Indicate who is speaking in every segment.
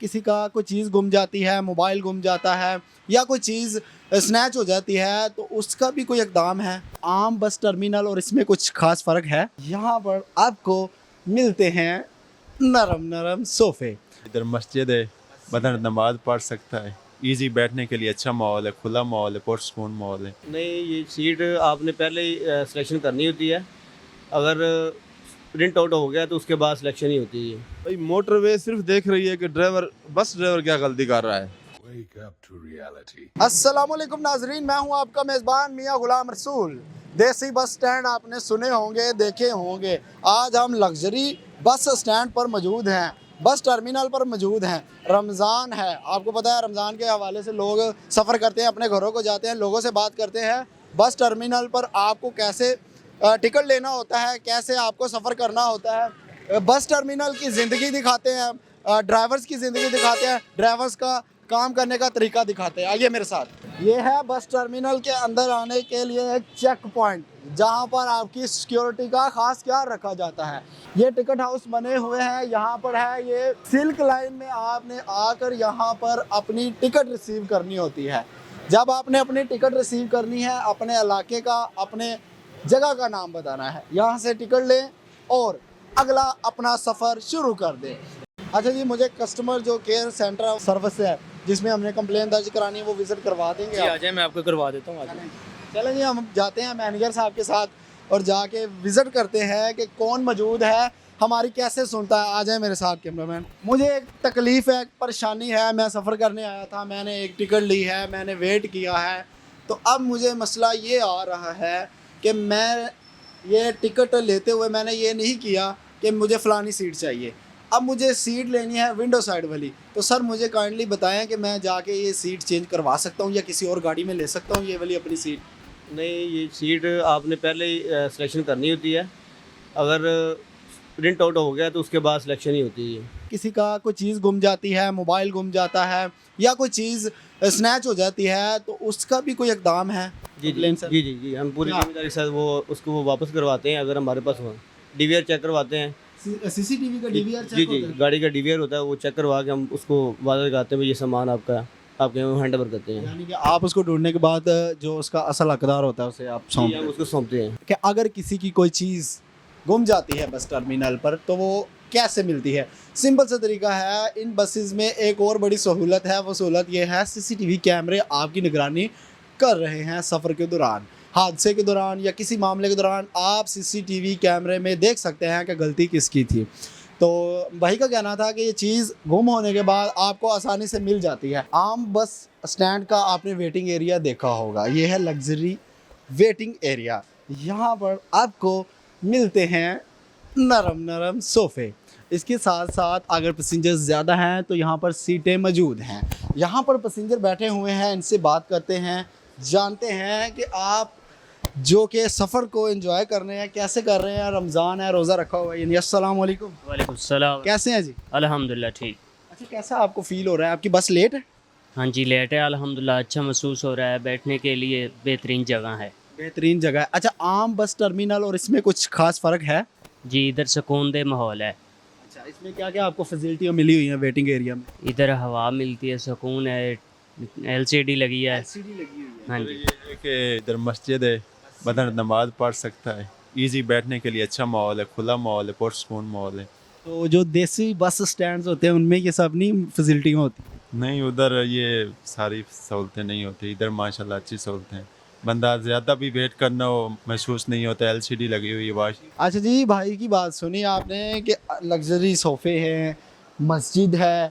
Speaker 1: किसी का कोई चीज़ गुम जाती है, मोबाइल गुम जाता है या कोई चीज़ स्नैच हो जाती है तो उसका भी कोई इक़दाम है। आम बस टर्मिनल और इसमें कुछ ख़ास फ़र्क है। यहाँ पर आपको मिलते हैं नरम नरम सोफ़े।
Speaker 2: इधर मस्जिद है, बंदा नमाज पढ़ सकता है। इजी बैठने के लिए अच्छा माहौल है, खुला माहौल है, पुरसकून माहौल है।
Speaker 3: नहीं, ये सीट आपने पहले ही सिलेक्शन करनी होती है। अगर प्रिंट आउट हो गया तो उसके बाद सिलेक्शन ही होती है।
Speaker 4: भाई मोटरवे सिर्फ देख रही है कि बस ड्राइवर क्या गलती कर रहा है।
Speaker 1: अस्सलामुअलैकुम नाजरीन, मैं हूँ आपका मेज़बान मियाँ गुलाम रसूल। देसी बस स्टैंड आपने सुने होंगे, देखे होंगे। आज हम लग्जरी बस स्टैंड पर मौजूद हैं, बस टर्मिनल पर मौजूद हैं। रमज़ान है, आपको पता है रमज़ान के हवाले से लोग सफ़र करते हैं, अपने घरों को जाते हैं, लोगों से बात करते हैं। बस टर्मिनल पर आपको कैसे टिकट लेना होता है, कैसे आपको सफ़र करना होता है, बस टर्मिनल की ज़िंदगी दिखाते हैं, ड्राइवर्स की ज़िंदगी दिखाते हैं, ड्राइवर्स का काम करने का तरीका दिखाते हैं। आइए मेरे साथ। ये है बस टर्मिनल के अंदर आने के लिए एक चेक पॉइंट, जहाँ पर आपकी सिक्योरिटी का खास ख्याल रखा जाता है। ये टिकट हाउस बने हुए हैं, यहाँ पर है ये सिल्क लाइन में आपने आकर यहाँ पर अपनी टिकट रिसीव करनी होती है। जब आपने अपनी टिकट रिसीव करनी है, अपने इलाके का, अपने जगह का नाम बताना है, यहाँ से टिकट लें और अगला अपना सफ़र शुरू कर दें। अच्छा जी, मुझे कस्टमर जो केयर सेंटर सर्विस है जिसमें हमने कंप्लेन दर्ज करानी है वो विज़िट करवा देंगे
Speaker 3: जी,
Speaker 1: आप?
Speaker 3: आ जाए, मैं आपको करवा देता हूँ।
Speaker 1: चलें जी, हम जाते हैं मैनेजर साहब के साथ और जाके विज़िट करते हैं कि कौन मौजूद है, हमारी कैसे सुनता है। आ जाए मेरे साथ कैमरामैन। मुझे एक तकलीफ़ है, एक परेशानी है। मैं सफ़र करने आया था, मैंने एक टिकट ली है, मैंने वेट किया है, तो अब मुझे मसला ये आ रहा है कि मैं ये टिकट लेते हुए मैंने ये नहीं किया कि मुझे फ़लानी सीट चाहिए। अब मुझे सीट लेनी है विंडो साइड वाली, तो सर मुझे काइंडली बताएं कि मैं जाके ये सीट चेंज करवा सकता हूँ या किसी और गाड़ी में ले सकता हूँ ये वाली अपनी सीट?
Speaker 3: नहीं, ये सीट आपने पहले ही सिलेक्शन करनी होती है। अगर प्रिंट आउट हो गया तो उसके बाद सिलेक्शन ही होती है।
Speaker 1: किसी का कोई चीज़ गुम जाती है, मोबाइल गुम जाता है या कोई चीज़ स्नैच हो जाती है तो उसका भी कोई इक़दाम है?
Speaker 3: जी
Speaker 1: कंप्लेन सर?
Speaker 3: जी जी जी, हम पूरी
Speaker 1: हाँ।
Speaker 3: जिम्मेदारी के साथ वो वापस करवाते हैं। अगर हमारे पास हो डीवीआर चेक करवाते हैं।
Speaker 1: सीसीटीवी का डीवीआर
Speaker 3: जी
Speaker 1: चेक
Speaker 3: जी,
Speaker 1: होता है?
Speaker 3: गाड़ी का डीवीआर होता है, वो चेक करवा के हम उसको वादा लगाते हैं, भाई ये सामान आपका, आपके यहाँ हैंड ओवर करते हैं।
Speaker 1: यानी कि आप उसको ढूंढने के बाद जो उसका असल हकदार होता है उसे आप
Speaker 3: जी,
Speaker 1: सौंप
Speaker 3: हम
Speaker 1: दें।
Speaker 3: उसको सौंपते हैं।
Speaker 1: कि अगर किसी की कोई चीज़ गुम जाती है बस टर्मिनल पर तो वो कैसे मिलती है? सिंपल सा तरीका है, इन बसेस में एक और बड़ी सहूलत है। वो सहूलत ये है, सीसीटीवी कैमरे आपकी निगरानी कर रहे हैं। सफ़र के दौरान, हादसे के दौरान या किसी मामले के दौरान आप सीसीटीवी कैमरे में देख सकते हैं कि गलती किसकी थी। तो भाई का कहना था कि ये चीज़ गुम होने के बाद आपको आसानी से मिल जाती है। आम बस स्टैंड का आपने वेटिंग एरिया देखा होगा, ये है लग्जरी वेटिंग एरिया। यहाँ पर आपको मिलते हैं नरम नरम सोफ़े। इसके साथ साथ अगर पैसेंजर्स ज़्यादा हैं तो यहाँ पर सीटें मौजूद हैं। यहाँ पर पैसेंजर बैठे हुए हैं, इनसे बात करते हैं, जानते हैं कि आप जो कि सफ़र को एंजॉय कर रहे हैं कैसे कर रहे हैं। रमज़ान है, रोज़ा रखा हुआ है यानी। अस्सलाम वालेकुम।
Speaker 5: वालेकुम सलाम।
Speaker 1: कैसे हैं जी?
Speaker 5: अल्हम्दुलिल्लाह ठीक।
Speaker 1: अच्छा, कैसा आपको फ़ील हो रहा है? आपकी बस लेट है?
Speaker 5: हाँ जी, लेट है, अल्हम्दुलिल्लाह अच्छा महसूस हो रहा है, बैठने के लिए बेहतरीन जगह है।
Speaker 1: बेहतरीन जगह है। अच्छा, आम बस टर्मिनल और इसमें कुछ खास फ़र्क है?
Speaker 5: जी, इधर सुकून दे माहौल है।
Speaker 1: अच्छा, इसमें क्या क्या आपको फैसिलिटियाँ मिली हुई हैं वेटिंग एरिया में?
Speaker 5: इधर हवा मिलती है, सुकून है, एलसीडी लगी है।
Speaker 1: एलसीडी लगी हुई है।
Speaker 5: हाँ
Speaker 2: इधर
Speaker 5: जी,
Speaker 2: ये है कि इधर मस्जिद है, बंदा नमाज पढ़ सकता है। इजी बैठने के लिए अच्छा माहौल है, खुला माहौल है, पुरसकून माहौल है।
Speaker 1: तो जो देसी बस स्टैंड्स होते हैं उनमें ये सब नहीं फैसिलिटियाँ होती?
Speaker 2: नहीं, उधर ये सारी सहूलतें नहीं होती। इधर माशाल्लाह अच्छी सहूलतें हैं। बंदा ज़्यादा भी वेट करना हो महसूस नहीं होता। एलसीडी लगी हुई है, वाश।
Speaker 1: अच्छा जी, भाई की बात सुनी आपने कि लग्जरी सोफ़े हैं, मस्जिद है,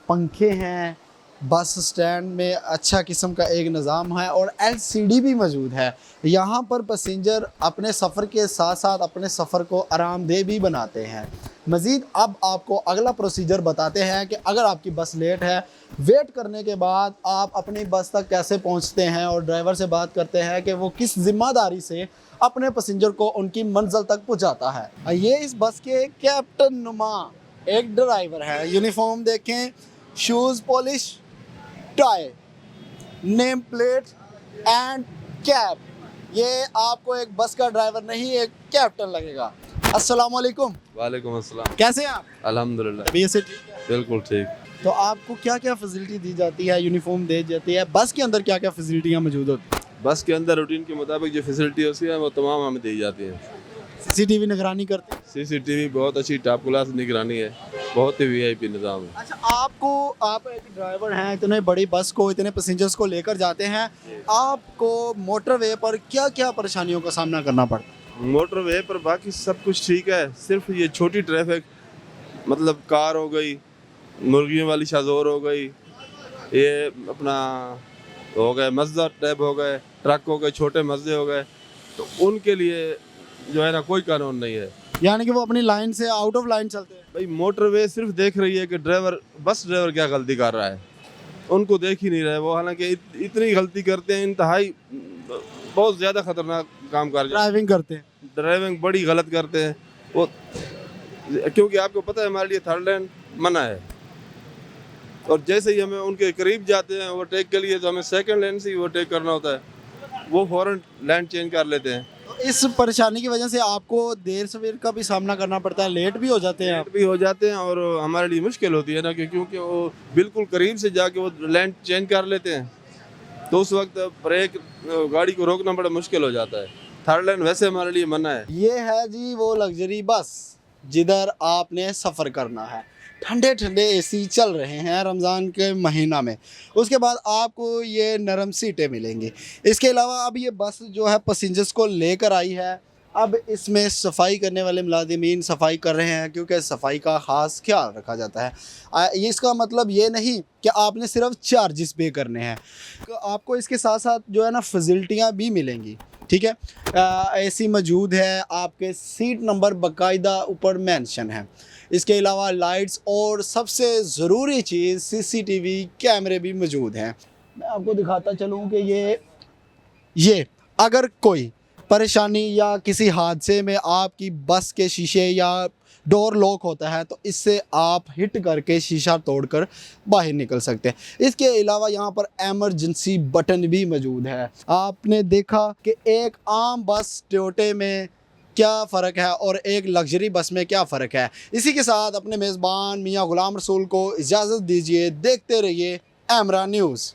Speaker 1: पंखे हैं, बस स्टैंड में अच्छा किस्म का एक निज़ाम है और एलसीडी भी मौजूद है। यहाँ पर पैसेंजर अपने सफ़र के साथ साथ अपने सफ़र को आरामदेह भी बनाते हैं। मज़ीद अब आपको अगला प्रोसीजर बताते हैं कि अगर आपकी बस लेट है, वेट करने के बाद आप अपनी बस तक कैसे पहुँचते हैं और ड्राइवर से बात करते हैं कि वो किस ज़िम्मेदारी से अपने पैसेंजर को उनकी मंजिल तक पहुँचाता है। ये इस बस के कैप्टन नुमा एक ड्राइवर है। यूनिफॉर्म देखें, shoes polish, tie, name plate and cap. ये आपको एक बस का ड्राइवर नहीं, एक कैप्टन लगेगा। अस्सलाम वालेकुम।
Speaker 4: वालेकुम अस्सलाम।
Speaker 1: कैसे हैं आप?
Speaker 4: अल्हम्दुलिल्लाह
Speaker 1: तबीयत से ठीक है?
Speaker 4: बिल्कुल ठीक।
Speaker 1: तो आपको क्या क्या फैसिलिटी दी जाती है, यूनिफॉर्म दी जाती है, बस के अंदर क्या क्या फैसिलिटियाँ मौजूद होती हैं?
Speaker 4: बस के अंदर रूटीन के मुताबिक जो फैसिलिटी होती है वो तमाम हमें दी जाती है।
Speaker 1: सीसीटीवी निगरानी करते हैं?
Speaker 4: सीसीटीवी बहुत अच्छी टॉप क्लास निगरानी है, बहुत ही वीआईपी निज़ाम है।
Speaker 1: अच्छा, आप एक ड्राइवर हैं, इतने बड़ी बस को, इतने पैसेंजर्स को लेकर जाते हैं, आपको मोटरवे पर क्या क्या परेशानियों का सामना करना पड़ता है?
Speaker 4: मोटरवे पर बाकी सब कुछ ठीक है, सिर्फ ये छोटी ट्रैफिक मतलब कार हो गई, मुर्गियों वाली शाजोर हो गई, ये अपना हो गए मस्जिद टाइप हो गए, ट्रक हो गए, छोटे मस्जिद हो गए, तो उनके लिए जो है ना कोई कानून नहीं है।
Speaker 1: यानी कि वो अपनी लाइन से आउट ऑफ लाइन चलते हैं।
Speaker 4: भाई मोटरवे सिर्फ देख रही है कि बस ड्राइवर क्या गलती कर रहा है, उनको देख ही नहीं रहे वो, हालांकि इतनी गलती करते हैं, इंतहाई बहुत ज़्यादा खतरनाक काम कर
Speaker 1: ड्राइविंग करते हैं।
Speaker 4: ड्राइविंग बड़ी गलत करते हैं वो, क्योंकि आपको पता है हमारे लिए थर्ड लेन मना है, और जैसे ही हमें उनके करीब जाते हैं ओवरटेक के लिए तो हमें सेकंड लेन से ही ओवरटेक करना होता है, वो फ़ौरन लाइन चेंज कर लेते हैं।
Speaker 1: तो इस परेशानी की वजह से आपको देर सवेर का भी सामना करना पड़ता है, लेट भी हो जाते हैं आप।
Speaker 4: लेट भी हो जाते हैं और हमारे लिए मुश्किल होती है ना, क्योंकि वो बिल्कुल करीब से जाके वो लाइन चेंज कर लेते हैं, तो उस वक्त ब्रेक गाड़ी को रोकना बड़ा मुश्किल हो जाता है। थर्ड लाइन वैसे हमारे लिए मना है।
Speaker 1: ये है जी वो लग्जरी बस जिधर आपने सफ़र करना है, ठंडे ठंडे एसी चल रहे हैं रमज़ान के महीना में, उसके बाद आपको ये नरम सीटें मिलेंगी। इसके अलावा अब ये बस जो है पैसेंजर्स को लेकर आई है, अब इसमें सफाई करने वाले मुलाजिमीन सफाई कर रहे हैं, क्योंकि सफाई का ख़ास ख्याल रखा जाता है। ये इसका मतलब ये नहीं कि आपने सिर्फ चार्जेस पे करने हैं, आपको इसके साथ साथ जो है ना फैसिलिटियाँ भी मिलेंगी। ठीक है, एसी मौजूद है, आपके सीट नंबर बाकायदा ऊपर मेंशन है। इसके अलावा लाइट्स और सबसे ज़रूरी चीज़ सीसीटीवी कैमरे भी मौजूद हैं। मैं आपको दिखाता चलूँ कि ये अगर कोई परेशानी या किसी हादसे में आपकी बस के शीशे या डोर लॉक होता है, तो इससे आप हिट करके शीशा तोड़कर बाहर निकल सकते हैं। इसके अलावा यहाँ पर एमरजेंसी बटन भी मौजूद है। आपने देखा कि एक आम बस टोयोटा में क्या फ़र्क है और एक लग्जरी बस में क्या फ़र्क है। इसी के साथ अपने मेज़बान मियां गुलाम रसूल को इजाज़त दीजिए। देखते रहिए एमरा न्यूज़।